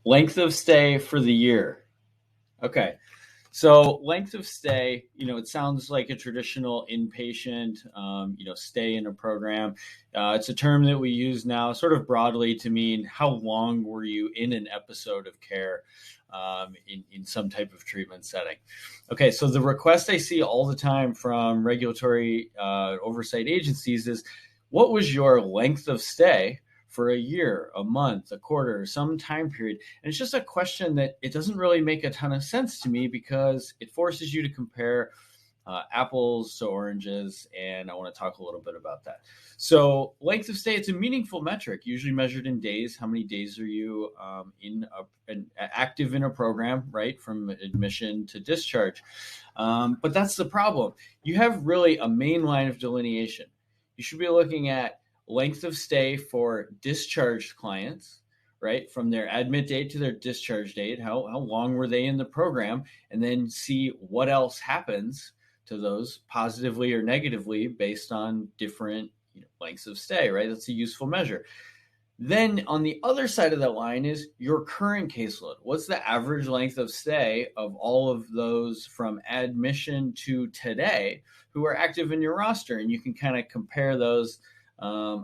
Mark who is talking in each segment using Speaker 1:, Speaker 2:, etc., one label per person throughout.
Speaker 1: Length of stay for the year. Okay. So length of stay, it sounds like a traditional inpatient, stay in a program. It's a term that we use now sort of broadly to mean how long were you in an episode of care in some type of treatment setting. Okay, so the request I see all the time from regulatory oversight agencies is, what was your length of stay for a year, a month, a quarter, some time period? And it's just a question that it doesn't really make a ton of sense to me because it forces you to compare apples to oranges. And I want to talk a little bit about that. So length of stay, it's a meaningful metric, usually measured in days. How many days are you active in a program, right? From admission to discharge. But that's the problem. You have really a main line of delineation. You should be looking at length of stay for discharged clients, right? From their admit date to their discharge date, how long were they in the program, and then see what else happens to those positively or negatively based on different lengths of stay, right? That's a useful measure. Then on the other side of that line is your current caseload. What's the average length of stay of all of those from admission to today who are active in your roster? And you can kind of compare those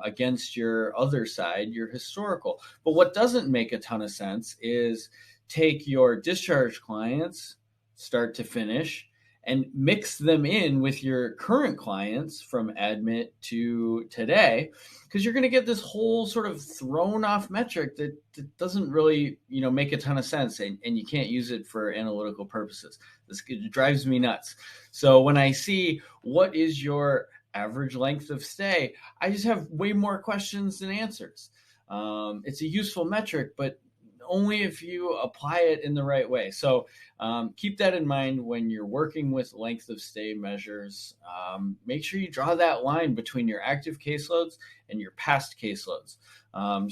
Speaker 1: against your other side, your historical. But what doesn't make a ton of sense is take your discharge clients, start to finish, and mix them in with your current clients from admit to today, because you're going to get this whole sort of thrown off metric that doesn't really make a ton of sense, and you can't use it for analytical purposes. It drives me nuts. So when I see what is your average length of stay, I just have way more questions than answers. It's a useful metric, but only if you apply it in the right way. So keep that in mind when you're working with length of stay measures. Make sure you draw that line between your active caseloads and your past caseloads.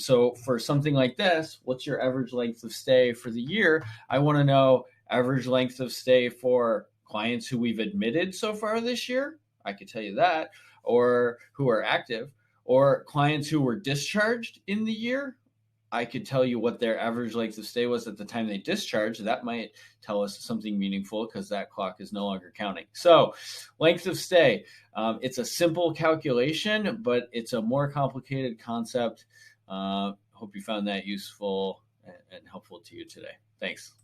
Speaker 1: So for something like this, what's your average length of stay for the year? I want to know average length of stay for clients who we've admitted so far this year. I could tell you that, or who are active, or clients who were discharged in the year. I could tell you what their average length of stay was at the time they discharged. That might tell us something meaningful because that clock is no longer counting. So length of stay, it's a simple calculation, but it's a more complicated concept. Hope you found that useful and helpful to you today. Thanks.